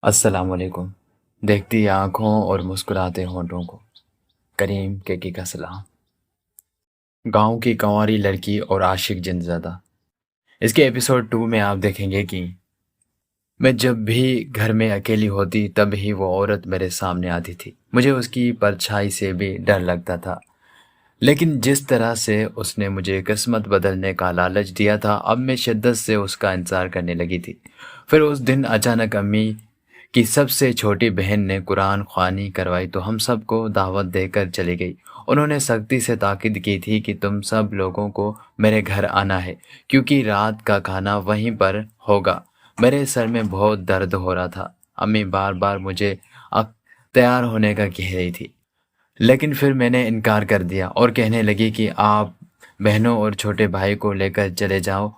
السلام علیکم۔ دیکھتی آنکھوں اور مسکراتے ہونٹوں کو، کریم کے کا سلام۔ گاؤں کی کنواری لڑکی اور عاشق جن زدہ۔ اس کے ایپیسوڈ 2 میں آپ دیکھیں گے کہ میں جب بھی گھر میں اکیلی ہوتی تب ہی وہ عورت میرے سامنے آتی تھی۔ مجھے اس کی پرچھائی سے بھی ڈر لگتا تھا، لیکن جس طرح سے اس نے مجھے قسمت بدلنے کا لالچ دیا تھا، اب میں شدت سے اس کا انتظار کرنے لگی تھی۔ پھر اس دن اچانک امی کی سب سے چھوٹی بہن نے قرآن خوانی کروائی تو ہم سب کو دعوت دے کر چلی گئی۔ انہوں نے سختی سے تاکید کی تھی کہ تم سب لوگوں کو میرے گھر آنا ہے، کیونکہ رات کا کھانا وہیں پر ہوگا۔ میرے سر میں بہت درد ہو رہا تھا۔ امی بار بار مجھے تیار ہونے کا کہہ رہی تھی، لیکن پھر میں نے انکار کر دیا اور کہنے لگی کہ آپ بہنوں اور چھوٹے بھائی کو لے کر چلے جاؤ،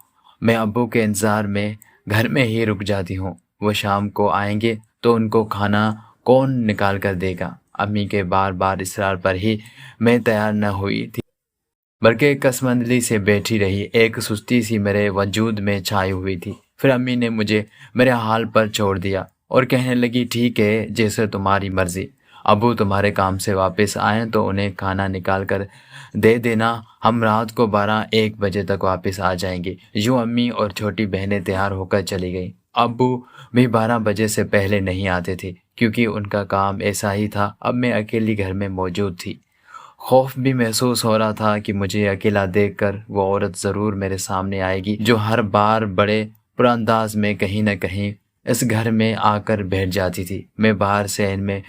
میں ابو کے انتظار میں گھر میں ہی رک جاتی ہوں، وہ شام کو آئیں گے تو ان کو کھانا کون نکال کر دے گا۔ امی کے بار بار اصرار پر ہی میں تیار نہ ہوئی تھی، بلکہ کسمندلی سے بیٹھی رہی۔ ایک سستی سی میرے وجود میں چھائی ہوئی تھی۔ پھر امی نے مجھے میرے حال پر چھوڑ دیا اور کہنے لگی ٹھیک ہے، جیسے تمہاری مرضی، ابو تمہارے کام سے واپس آئیں تو انہیں کھانا نکال کر دے دینا، ہم رات کو 12-1 بجے تک واپس آ جائیں گے۔ یوں امی اور چھوٹی بہنیں تیار ہو کر چلی گئیں۔ ابو بھی 12 بجے سے پہلے نہیں آتے تھے، کیونکہ ان کا کام ایسا ہی تھا۔ اب میں اکیلی گھر میں موجود تھی۔ خوف بھی محسوس ہو رہا تھا کہ مجھے اکیلا دیکھ کر وہ عورت ضرور میرے سامنے آئے گی، جو ہر بار بڑے پرانداز میں کہیں نہ کہیں اس گھر میں آ کر بیٹھ جاتی تھی۔ میں باہر صحن میں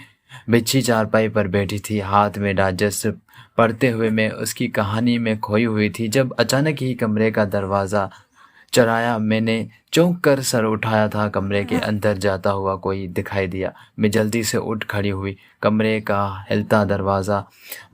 بچھی چارپائی پر بیٹھی تھی، ہاتھ میں ڈائجسٹ پڑھتے ہوئے میں اس کی کہانی میں کھوئی ہوئی تھی، جب اچانک ہی کمرے کا دروازہ چرایا۔ میں نے چونک کر سر اٹھایا تھا، کمرے کے اندر جاتا ہوا کوئی دکھائی دیا۔ میں جلدی سے اٹھ کھڑی ہوئی۔ کمرے کا ہلتا دروازہ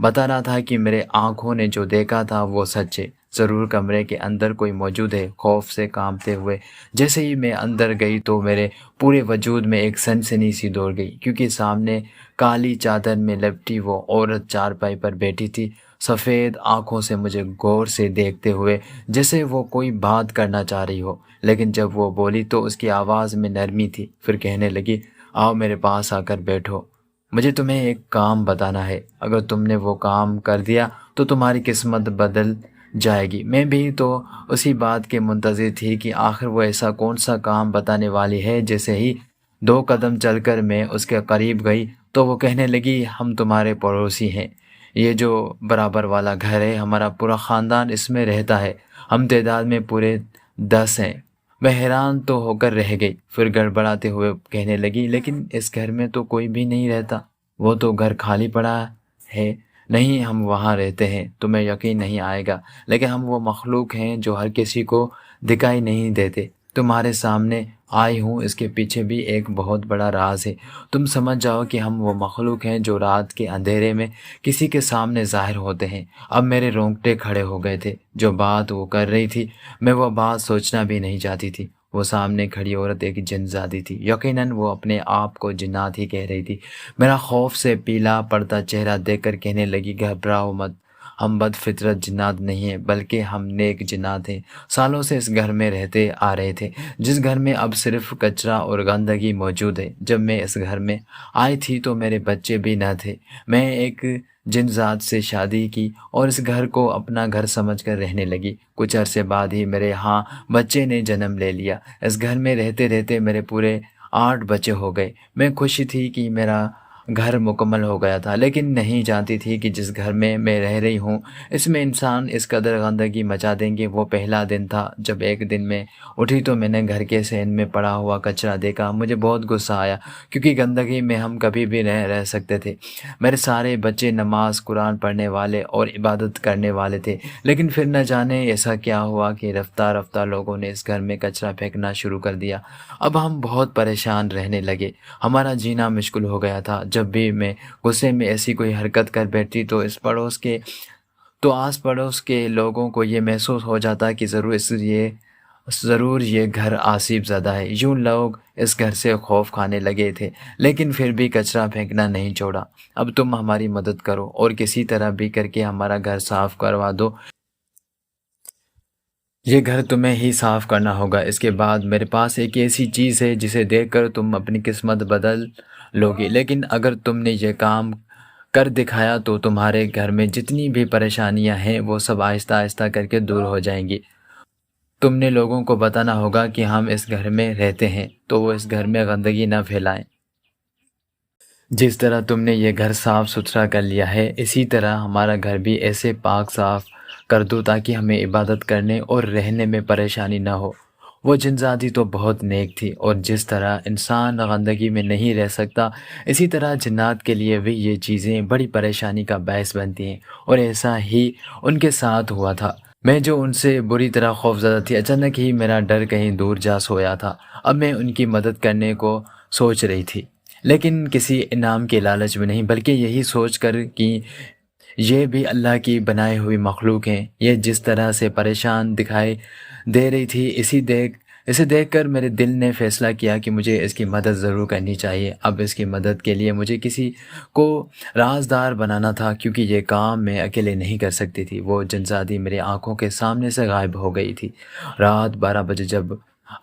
بتا رہا تھا کہ میرے آنکھوں نے جو دیکھا تھا وہ سچ ہے، ضرور کمرے کے اندر کوئی موجود ہے۔ خوف سے کانپتے ہوئے جیسے ہی میں اندر گئی تو میرے پورے وجود میں ایک سنسنی سی دوڑ گئی، کیونکہ سامنے کالی چادر میں لپٹی وہ عورت چارپائی پر بیٹھی تھی، سفید آنکھوں سے مجھے غور سے دیکھتے ہوئے، جیسے وہ کوئی بات کرنا چاہ رہی ہو، لیکن جب وہ بولی تو اس کی آواز میں نرمی تھی۔ پھر کہنے لگی آؤ میرے پاس آ کر بیٹھو، مجھے تمہیں ایک کام بتانا ہے، اگر تم نے وہ کام کر دیا تو تمہاری قسمت بدل جائے گی۔ میں بھی تو اسی بات کے منتظر تھی کہ آخر وہ ایسا کون سا کام بتانے والی ہے۔ جیسے ہی 2 قدم چل کر میں اس کے قریب گئی تو وہ کہنے لگی ہم تمہارے پڑوسی ہیں، یہ جو برابر والا گھر ہے ہمارا پورا خاندان اس میں رہتا ہے، ہم تعداد میں پورے 10 ہیں۔ میں حیران تو ہو کر رہ گئی، پھر گڑبڑاتے ہوئے کہنے لگی لیکن اس گھر میں تو کوئی بھی نہیں رہتا، وہ تو گھر خالی پڑا ہے۔ نہیں، ہم وہاں رہتے ہیں، تمہیں یقین نہیں آئے گا، لیکن ہم وہ مخلوق ہیں جو ہر کسی کو دکھائی نہیں دیتے۔ تمہارے سامنے آئی ہوں، اس کے پیچھے بھی ایک بہت بڑا راز ہے، تم سمجھ جاؤ کہ ہم وہ مخلوق ہیں جو رات کے اندھیرے میں کسی کے سامنے ظاہر ہوتے ہیں۔ اب میرے رونگٹے کھڑے ہو گئے تھے۔ جو بات وہ کر رہی تھی میں وہ بات سوچنا بھی نہیں چاہتی تھی۔ وہ سامنے کھڑی عورت ایک جن زادی تھی، یقیناً وہ اپنے آپ کو جنات ہی کہہ رہی تھی۔ میرا خوف سے پیلا پڑتا چہرہ دیکھ کر کہنے لگی گھبراؤ مت، ہم بد فطرت جنات نہیں ہیں، بلکہ ہم نیک جنات ہیں، سالوں سے اس گھر میں رہتے آ رہے تھے، جس گھر میں اب صرف کچرا اور گندگی موجود ہے۔ جب میں اس گھر میں آئی تھی تو میرے بچے بھی نہ تھے، میں ایک جن ذات سے شادی کی اور اس گھر کو اپنا گھر سمجھ کر رہنے لگی۔ کچھ عرصے بعد ہی میرے ہاں بچے نے جنم لے لیا۔ اس گھر میں رہتے رہتے میرے پورے 8 بچے ہو گئے۔ میں خوشی تھی کہ میرا گھر مکمل ہو گیا تھا، لیکن نہیں جانتی تھی کہ جس گھر میں رہ رہی ہوں اس میں انسان اس قدر گندگی مچا دیں گے۔ وہ پہلا دن تھا جب ایک دن میں اٹھی تو میں نے گھر کے صحن میں پڑا ہوا کچرا دیکھا۔ مجھے بہت غصہ آیا، کیونکہ گندگی میں ہم کبھی بھی رہ سکتے تھے۔ میرے سارے بچے نماز قرآن پڑھنے والے اور عبادت کرنے والے تھے، لیکن پھر نہ جانے ایسا کیا ہوا کہ رفتہ رفتہ لوگوں نے اس گھر میں کچرا پھینکنا شروع کر دیا۔ اب ہم بہت پریشان رہنے لگے، ہمارا جینا مشکل ہو گیا تھا۔ جب بھی میں غصے میں ایسی کوئی حرکت کر بیٹھتی تو آس پڑوس کے لوگوں کو یہ محسوس ہو جاتا کہ ضرور یہ گھر آسیب زدہ ہے۔ یوں لوگ اس گھر سے خوف کھانے لگے تھے، لیکن پھر بھی کچرا پھینکنا نہیں چھوڑا۔ اب تم ہماری مدد کرو اور کسی طرح بھی کر کے ہمارا گھر صاف کروا دو، یہ گھر تمہیں ہی صاف کرنا ہوگا۔ اس کے بعد میرے پاس ایک ایسی چیز ہے جسے دیکھ کر تم اپنی قسمت بدل لوگی، لیکن اگر تم نے یہ کام کر دکھایا تو تمہارے گھر میں جتنی بھی پریشانیاں ہیں وہ سب آہستہ آہستہ کر کے دور ہو جائیں گی۔ تم نے لوگوں کو بتانا ہوگا کہ ہم اس گھر میں رہتے ہیں، تو وہ اس گھر میں گندگی نہ پھیلائیں۔ جس طرح تم نے یہ گھر صاف ستھرا کر لیا ہے، اسی طرح ہمارا گھر بھی ایسے پاک صاف کر دو تاکہ ہمیں عبادت کرنے اور رہنے میں پریشانی نہ ہو۔ وہ جنزادی تو بہت نیک تھی، اور جس طرح انسان گندگی میں نہیں رہ سکتا، اسی طرح جنات کے لیے بھی یہ چیزیں بڑی پریشانی کا باعث بنتی ہیں، اور ایسا ہی ان کے ساتھ ہوا تھا۔ میں جو ان سے بری طرح خوفزدہ تھی، اچانک ہی میرا ڈر کہیں دور جا سویا تھا۔ اب میں ان کی مدد کرنے کو سوچ رہی تھی، لیکن کسی انعام کے لالچ میں نہیں، بلکہ یہی سوچ کر کہ یہ بھی اللہ کی بنائی ہوئی مخلوق ہیں۔ یہ جس طرح سے پریشان دکھائی دے رہی تھی، اسے دیکھ کر میرے دل نے فیصلہ کیا کہ مجھے اس کی مدد ضرور کرنی چاہیے۔ اب اس کی مدد کے لیے مجھے کسی کو رازدار بنانا تھا، کیونکہ یہ کام میں اکیلے نہیں کر سکتی تھی۔ وہ جنزادی میری آنکھوں کے سامنے سے غائب ہو گئی تھی۔ رات 12 بجے جب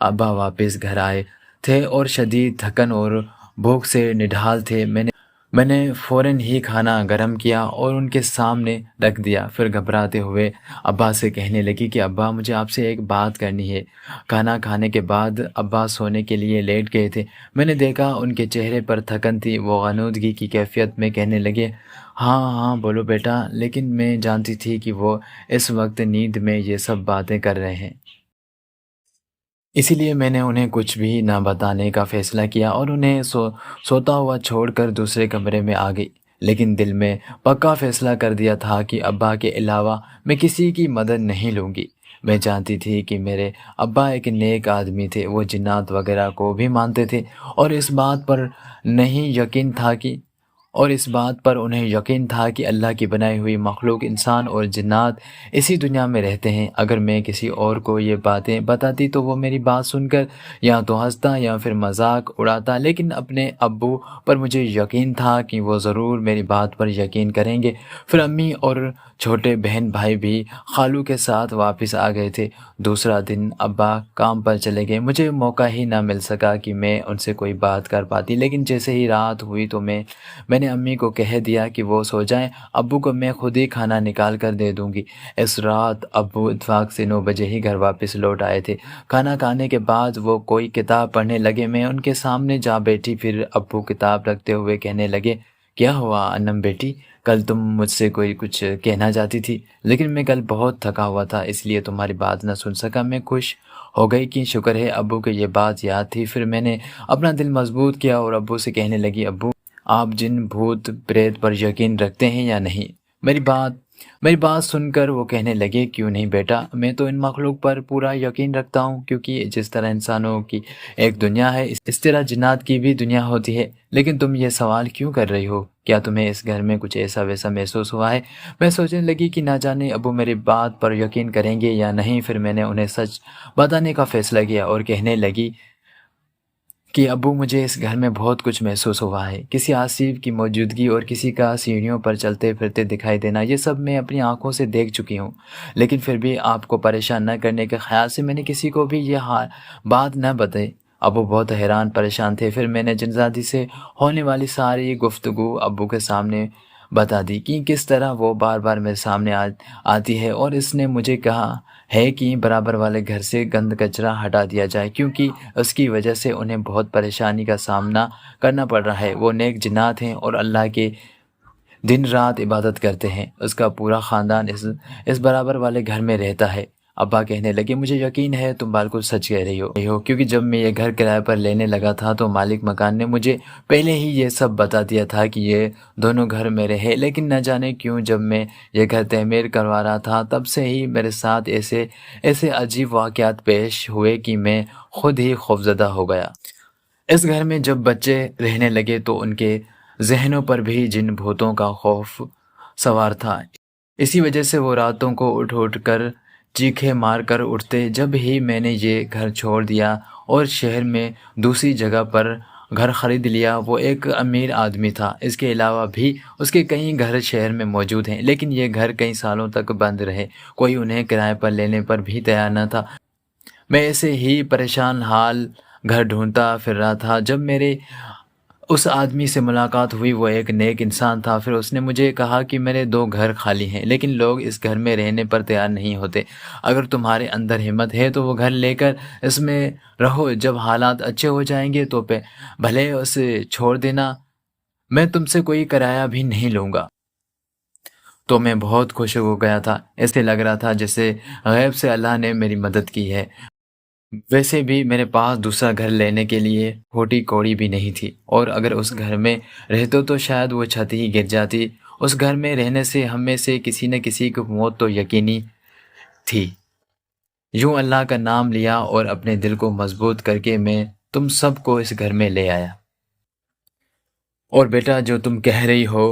ابا واپس گھر آئے تھے اور شدید تھکن اور بھوک سے نڈھال تھے، میں نے فوراً ہی کھانا گرم کیا اور ان کے سامنے رکھ دیا۔ پھر گھبراتے ہوئے ابا سے کہنے لگی کہ ابا، مجھے آپ سے ایک بات کرنی ہے۔ کھانا کھانے کے بعد ابا سونے کے لیے لیٹ گئے تھے۔ میں نے دیکھا ان کے چہرے پر تھکن تھی۔ وہ غنودگی کی کیفیت میں کہنے لگے، ہاں ہاں بولو بیٹا، لیکن میں جانتی تھی کہ وہ اس وقت نیند میں یہ سب باتیں کر رہے ہیں، اسی لیے میں نے انہیں کچھ بھی نہ بتانے کا فیصلہ کیا اور انہیں سوتا ہوا چھوڑ کر دوسرے کمرے میں آ گئی۔ لیکن دل میں پکا فیصلہ کر دیا تھا کہ ابا کے علاوہ میں کسی کی مدد نہیں لوں گی۔ میں جانتی تھی کہ میرے ابا ایک نیک آدمی تھے، وہ جنات وغیرہ کو بھی مانتے تھے، اور اس بات پر انہیں یقین تھا کہ اللہ کی بنائی ہوئی مخلوق انسان اور جنات اسی دنیا میں رہتے ہیں۔ اگر میں کسی اور کو یہ باتیں بتاتی تو وہ میری بات سن کر یا تو ہنستا یا پھر مذاق اڑاتا، لیکن اپنے ابو پر مجھے یقین تھا کہ وہ ضرور میری بات پر یقین کریں گے۔ پھر امی اور چھوٹے بہن بھائی بھی خالو کے ساتھ واپس آ گئے تھے۔ دوسرا دن ابا کام پر چلے گئے۔ مجھے موقع ہی نہ مل سکا کہ میں ان سے کوئی بات کر پاتی، لیکن جیسے ہی رات ہوئی تو میں نے امی کو کہہ دیا کہ وہ سو جائیں، ابو کو میں خود ہی کھانا نکال کر دے دوں گی۔ اس رات ابو اتفاق سے 9 بجے ہی گھر واپس لوٹ آئے تھے۔ کھانا کھانے کے بعد وہ کوئی کتاب پڑھنے لگے۔ میں ان کے سامنے جا بیٹھی، پھر ابو کتاب رکھتے ہوئے کہنے لگے، کیا ہوا انم بیٹی؟ کل تم مجھ سے کچھ کہنا چاہتی تھی، لیکن میں کل بہت تھکا ہوا تھا، اس لیے تمہاری بات نہ سن سکا۔ میں خوش ہو گئی کہ شکر ہے ابو کو یہ بات یاد تھی۔ پھر میں نے اپنا دل مضبوط کیا اور ابو سے کہنے لگی، ابو، آپ جن بھوت پریت پر یقین رکھتے ہیں یا نہیں؟ میری بات سن کر وہ کہنے لگے، کیوں نہیں بیٹا، میں تو ان مخلوق پر پورا یقین رکھتا ہوں، کیونکہ جس طرح انسانوں کی ایک دنیا ہے اس طرح جنات کی بھی دنیا ہوتی ہے۔ لیکن تم یہ سوال کیوں کر رہی ہو؟ کیا تمہیں اس گھر میں کچھ ایسا ویسا محسوس ہوا ہے؟ میں سوچنے لگی کہ نہ جانے ابو میری بات پر یقین کریں گے یا نہیں۔ پھر میں نے انہیں سچ بتانے کا فیصلہ کیا اور کہنے لگی کہ ابو، مجھے اس گھر میں بہت کچھ محسوس ہوا ہے، کسی آصف کی موجودگی اور کسی کا سیڑھیوں پر چلتے پھرتے دکھائی دینا، یہ سب میں اپنی آنکھوں سے دیکھ چکی ہوں۔ لیکن پھر بھی آپ کو پریشان نہ کرنے کے خیال سے میں نے کسی کو بھی یہ بات نہ بتائی۔ ابو بہت حیران پریشان تھے۔ پھر میں نے جنزادی سے ہونے والی ساری گفتگو ابو کے سامنے بتا دی کہ کس طرح وہ بار بار میرے سامنے آتی ہے، اور اس نے مجھے کہا ہے کہ برابر والے گھر سے گند کچرا ہٹا دیا جائے، کیونکہ اس کی وجہ سے انہیں بہت پریشانی کا سامنا کرنا پڑ رہا ہے۔ وہ نیک جنات ہیں اور اللہ کے دن رات عبادت کرتے ہیں۔ اس کا پورا خاندان اس برابر والے گھر میں رہتا ہے۔ ابا کہنے لگے، مجھے یقین ہے تم بالکل سچ کہہ رہی ہو، کیونکہ جب میں یہ گھر کرائے پر لینے لگا تھا تو مالک مکان نے مجھے پہلے ہی یہ سب بتا دیا تھا کہ یہ دونوں گھر میرے ہیں۔ لیکن نہ جانے کیوں جب میں یہ گھر تعمیر کروا رہا تھا تب سے ہی میرے ساتھ ایسے عجیب واقعات پیش ہوئے کہ میں خود ہی خوفزدہ ہو گیا۔ اس گھر میں جب بچے رہنے لگے تو ان کے ذہنوں پر بھی جن بھوتوں کا خوف سوار تھا۔ اسی وجہ سے وہ راتوں کو اٹھ کر چیخے مار کر اٹھتے۔ جب ہی میں نے یہ گھر چھوڑ دیا اور شہر میں دوسری جگہ پر گھر خرید لیا۔ وہ ایک امیر آدمی تھا۔ اس کے علاوہ بھی اس کے کئی گھر شہر میں موجود ہیں، لیکن یہ گھر کئی سالوں تک بند رہے۔ کوئی انہیں کرائے پر لینے پر بھی تیار نہ تھا۔ میں ایسے ہی پریشان حال گھر ڈھونڈتا پھر رہا تھا جب میرے اس آدمی سے ملاقات ہوئی۔ وہ ایک نیک انسان تھا۔ پھر اس نے مجھے کہا کہ میرے 2 گھر خالی ہیں، لیکن لوگ اس گھر میں رہنے پر تیار نہیں ہوتے۔ اگر تمہارے اندر ہمت ہے تو وہ گھر لے کر اس میں رہو۔ جب حالات اچھے ہو جائیں گے تو بھلے اسے چھوڑ دینا، میں تم سے کوئی کرایہ بھی نہیں لوں گا۔ تو میں بہت خوش ہو گیا تھا۔ ایسے لگ رہا تھا جیسے غیب سے اللہ نے میری مدد کی ہے۔ ویسے بھی میرے پاس دوسرا گھر لینے کے لیے پھوٹی کوڑی بھی نہیں تھی، اور اگر اس گھر میں رہتا تو شاید وہ چھت ہی گر جاتی۔ اس گھر میں رہنے سے ہم میں سے کسی نہ کسی کی موت تو یقینی تھی۔ یوں اللہ کا نام لیا اور اپنے دل کو مضبوط کر کے میں تم سب کو اس گھر میں لے آیا۔ اور بیٹا، جو تم کہہ رہی ہو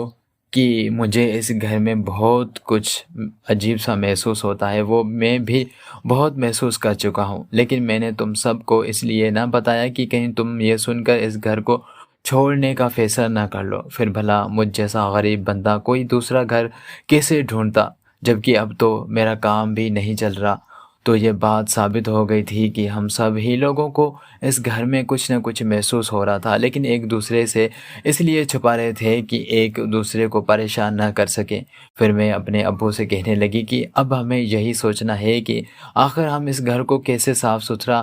کہ مجھے اس گھر میں بہت کچھ عجیب سا محسوس ہوتا ہے، وہ میں بھی بہت محسوس کر چکا ہوں، لیکن میں نے تم سب کو اس لیے نہ بتایا کہ کہیں تم یہ سن کر اس گھر کو چھوڑنے کا فیصلہ نہ کر لو۔ پھر بھلا مجھ جیسا غریب بندہ کوئی دوسرا گھر کیسے ڈھونڈتا، جبکہ اب تو میرا کام بھی نہیں چل رہا۔ تو یہ بات ثابت ہو گئی تھی کہ ہم سب ہی لوگوں کو اس گھر میں کچھ نہ کچھ محسوس ہو رہا تھا، لیکن ایک دوسرے سے اس لیے چھپا رہے تھے کہ ایک دوسرے کو پریشان نہ کر سکیں۔ پھر میں اپنے ابو سے کہنے لگی کہ اب ہمیں یہی سوچنا ہے کہ آخر ہم اس گھر کو کیسے صاف ستھرا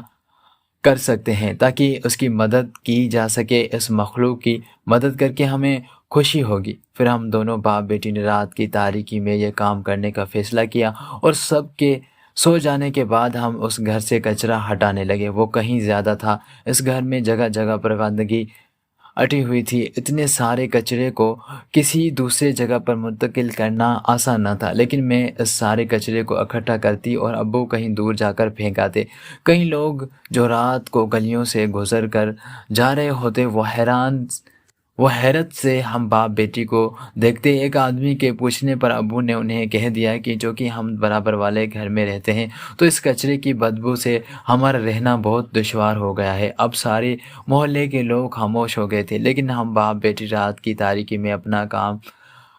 کر سکتے ہیں تاکہ اس کی مدد کی جا سکے۔ اس مخلوق کی مدد کر کے ہمیں خوشی ہوگی۔ پھر ہم دونوں باپ بیٹی نے رات کی تاریکی میں یہ کام کرنے کا فیصلہ کیا، اور سب کے سو جانے کے بعد ہم اس گھر سے کچرا ہٹانے لگے۔ وہ کہیں زیادہ تھا۔ اس گھر میں جگہ جگہ پر گندگی اٹی ہوئی تھی۔ اتنے سارے کچرے کو کسی دوسرے جگہ پر منتقل کرنا آسان نہ تھا، لیکن میں اس سارے کچرے کو اکٹھا کرتی اور ابو کہیں دور جا کر پھینک آتے۔ کئی لوگ جو رات کو گلیوں سے گزر کر جا رہے ہوتے وہ حیرت سے ہم باپ بیٹی کو دیکھتے۔ ایک آدمی کے پوچھنے پر ابو نے انہیں کہہ دیا کہ جو کہ ہم برابر والے گھر میں رہتے ہیں، تو اس کچرے کی بدبو سے ہمارا رہنا بہت دشوار ہو گیا ہے۔ اب سارے محلے کے لوگ خاموش ہو گئے تھے، لیکن ہم باپ بیٹی رات کی تاریکی میں اپنا کام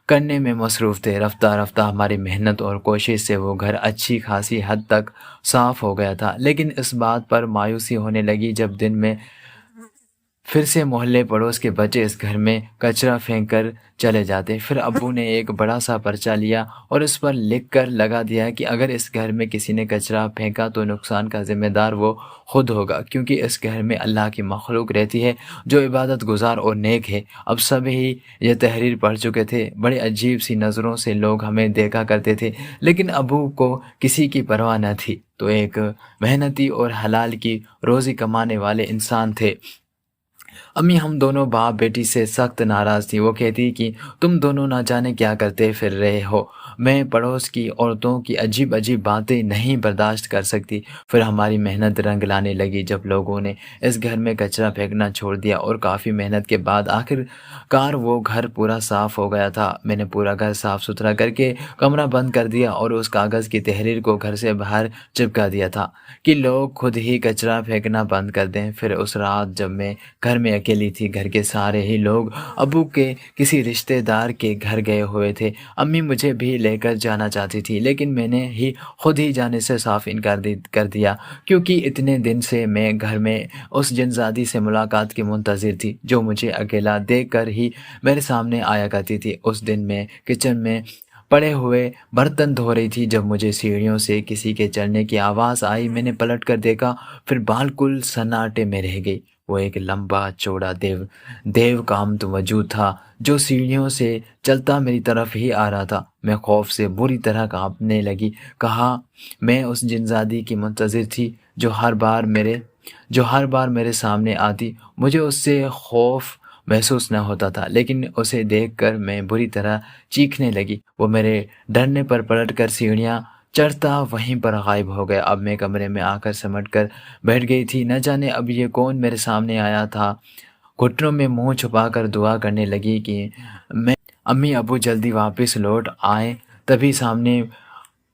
کرنے میں مصروف تھے۔ رفتہ رفتہ ہماری محنت اور کوشش سے وہ گھر اچھی خاصی حد تک صاف ہو گیا تھا، لیکن اس بات پر مایوسی ہونے لگی جب دن میں پھر سے محلے پڑوس کے بچے اس گھر میں کچرا پھینک کر چلے جاتے۔ پھر ابو نے ایک بڑا سا پرچہ لیا اور اس پر لکھ کر لگا دیا کہ اگر اس گھر میں کسی نے کچرا پھینکا تو نقصان کا ذمہ دار وہ خود ہوگا، کیونکہ اس گھر میں اللہ کی مخلوق رہتی ہے جو عبادت گزار اور نیک ہے۔ اب سب ہی یہ تحریر پڑھ چکے تھے۔ بڑے عجیب سی نظروں سے لوگ ہمیں دیکھا کرتے تھے، لیکن ابو کو کسی کی پرواہ نہ تھی۔ تو ایک محنتی اور حلال کی روزی کمانے والے انسان تھے۔ امی ہم دونوں باپ بیٹی سے سخت ناراض تھی۔ وہ کہتی کہ تم دونوں نہ جانے کیا کرتے پھر رہے ہو۔ میں پڑوس کی عورتوں کی عجیب عجیب باتیں نہیں برداشت کر سکتی۔ پھر ہماری محنت رنگ لانے لگی جب لوگوں نے اس گھر میں کچرا پھینکنا چھوڑ دیا، اور کافی محنت کے بعد آخر کار وہ گھر پورا صاف ہو گیا تھا۔ میں نے پورا گھر صاف ستھرا کر کے کمرہ بند کر دیا اور اس کاغذ کی تحریر کو گھر سے باہر چپکا دیا تھا کہ لوگ خود ہی کچرا پھینکنا بند کر دیں۔ پھر اس رات جب میں گھر میں اکیلی تھی، گھر کے سارے ہی لوگ ابو کے کسی رشتہ دار کے گھر گئے ہوئے تھے۔ امی مجھے بھی لے کر جانا چاہتی تھی، لیکن میں نے خود ہی جانے سے صاف انکار کر دیا، کیونکہ اتنے دن سے میں گھر میں اس جنزادی سے ملاقات کی منتظر تھی جو مجھے اکیلا دیکھ کر ہی میرے سامنے آیا کرتی تھی۔ اس دن میں کچن میں پڑے ہوئے برتن دھو رہی تھی جب مجھے سیڑھیوں سے کسی کے چلنے کی آواز آئی۔ میں نے پلٹ کر دیکھا، پھر بالکل سناٹے میں رہ گئی۔ وہ ایک لمبا چوڑا دیو کامت وجود تھا جو سیڑھیوں سے چلتا میری طرف ہی آ رہا تھا۔ میں خوف سے بری طرح کانپنے لگی۔ کہا میں اس جنزادی کی منتظر تھی جو ہر بار میرے سامنے آتی۔ مجھے اس سے خوف محسوس نہ ہوتا تھا، لیکن اسے دیکھ کر میں بری طرح چیخنے لگی۔ وہ میرے ڈرنے پر پلٹ کر سیڑھیاں چڑھتا وہیں پر غائب ہو گیا۔ اب میں کمرے میں آ کر سمٹ کر بیٹھ گئی تھی۔ نہ جانے اب یہ کون میرے سامنے آیا تھا۔ گھٹنوں میں منہ چھپا کر دعا کرنے لگی کہ امی ابو جلدی واپس لوٹ آئیں۔ تبھی سامنے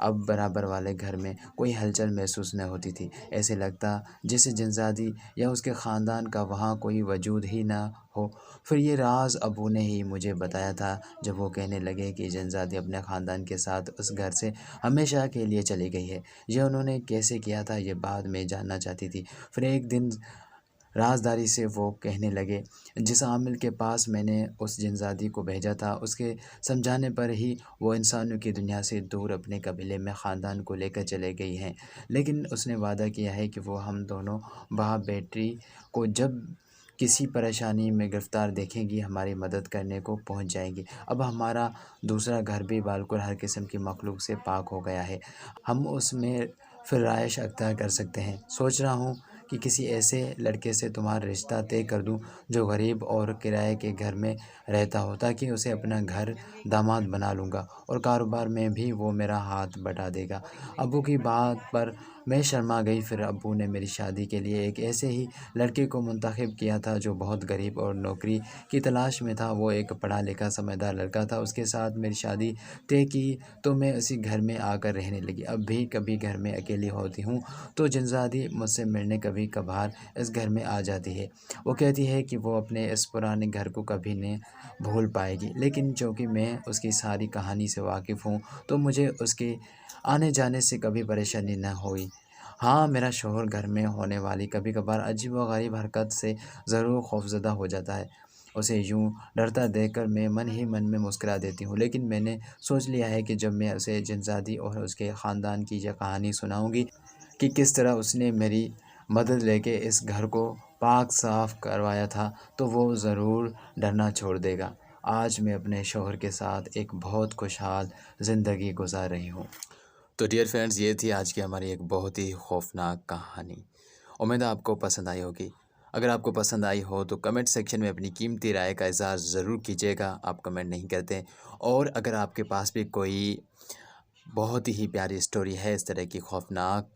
اب برابر والے گھر میں کوئی ہلچل محسوس نہ ہوتی تھی، ایسے لگتا جیسے جنزادی یا اس کے خاندان کا وہاں کوئی وجود ہی نہ ہو۔ پھر یہ راز ابو نے ہی مجھے بتایا تھا جب وہ کہنے لگے کہ جنزادی اپنے خاندان کے ساتھ اس گھر سے ہمیشہ کے لیے چلی گئی ہے۔ یہ انہوں نے کیسے کیا تھا یہ بعد میں جاننا چاہتی تھی۔ پھر ایک دن رازداری سے وہ کہنے لگے، جس عامل کے پاس میں نے اس جنزادی کو بھیجا تھا اس کے سمجھانے پر ہی وہ انسانوں کی دنیا سے دور اپنے قبیلے میں خاندان کو لے کر چلے گئی ہیں، لیکن اس نے وعدہ کیا ہے کہ وہ ہم دونوں باپ بیٹی کو جب کسی پریشانی میں گرفتار دیکھیں گی ہماری مدد کرنے کو پہنچ جائیں گی۔ اب ہمارا دوسرا گھر بھی بالکل ہر قسم کی مخلوق سے پاک ہو گیا ہے، ہم اس میں پھر رہائش اختیار کر سکتے ہیں۔ سوچ رہا ہوں کہ کسی ایسے لڑکے سے تمہارا رشتہ طے کر دوں جو غریب اور کرائے کے گھر میں رہتا ہو، تاکہ اسے اپنا گھر داماد بنا لوں گا اور کاروبار میں بھی وہ میرا ہاتھ بٹا دے گا۔ ابو کی بات پر میں شرما گئی۔ پھر ابو نے میری شادی کے لیے ایک ایسے ہی لڑکے کو منتخب کیا تھا جو بہت غریب اور نوکری کی تلاش میں تھا۔ وہ ایک پڑھا لکھا سمجھدار لڑکا تھا۔ اس کے ساتھ میری شادی طے کی تو میں اسی گھر میں آ کر رہنے لگی۔ اب بھی کبھی گھر میں اکیلی ہوتی ہوں تو جنزادی مجھ سے ملنے کبھی کبھار اس گھر میں آ جاتی ہے۔ وہ کہتی ہے کہ وہ اپنے اس پرانے گھر کو کبھی نہیں بھول پائے گی، لیکن چونکہ میں اس کی ساری کہانی سے واقف ہوں تو مجھے اس کے آنے جانے سے کبھی پریشانی نہ ہوئی۔ ہاں، میرا شوہر گھر میں ہونے والی کبھی کبھار عجیب و غریب حرکت سے ضرور خوفزدہ ہو جاتا ہے۔ اسے یوں ڈرتا دیکھ کر میں من ہی من میں مسکرا دیتی ہوں، لیکن میں نے سوچ لیا ہے کہ جب میں اسے جنزادی اور اس کے خاندان کی یہ کہانی سناؤں گی کہ کس طرح اس نے میری مدد لے کے اس گھر کو پاک صاف کروایا تھا، تو وہ ضرور ڈرنا چھوڑ دے گا۔ آج میں اپنے شوہر کے ساتھ ایک بہت خوشحال زندگی گزار رہی ہوں۔ تو ڈیئر فرینڈز، یہ تھی آج کی ہماری ایک بہت ہی خوفناک کہانی۔ امید ہے آپ کو پسند آئی ہوگی۔ اگر آپ کو پسند آئی ہو تو کمنٹ سیکشن میں اپنی قیمتی رائے کا اظہار ضرور کیجیے گا، آپ کمنٹ نہیں کرتے۔ اور اگر آپ کے پاس بھی کوئی بہت ہی پیاری اسٹوری ہے، اس طرح کی خوفناک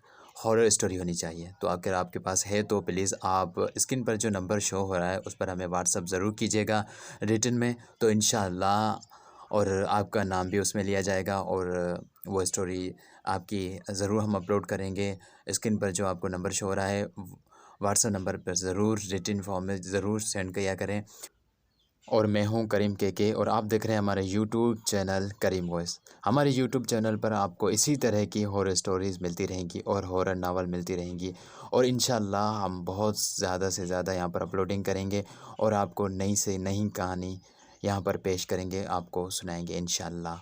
ہارر اسٹوری ہونی چاہیے، تو اگر آپ کے پاس ہے تو پلیز آپ اسکرین پر جو نمبر شو ہو رہا ہے اس پر ہمیں واٹس اپ ضرور کیجیے گا ریٹن میں، تو انشاءاللہ اور آپ کا نام بھی اس میں لیا جائے گا اور وہ اسٹوری آپ کی ضرور ہم اپلوڈ کریں گے۔ اسکرین پر جو آپ کو نمبر شو ہو رہا ہے واٹس اپ نمبر پر ضرور ریٹن فارم میں ضرور سینڈ کیا کریں۔ اور میں ہوں کریم کے اور آپ دیکھ رہے ہیں ہمارے یوٹیوب چینل کریم وائس۔ ہمارے یوٹیوب چینل پر آپ کو اسی طرح کی ہارر اسٹوریز ملتی رہیں گی اور ہارر ناول ملتی رہیں گی، اور انشاءاللہ ہم بہت زیادہ سے زیادہ یہاں پر اپلوڈنگ کریں گے اور آپ کو نئی سے نئی کہانی یہاں پر پیش کریں گے، آپ کو سنائیں گے انشاءاللہ۔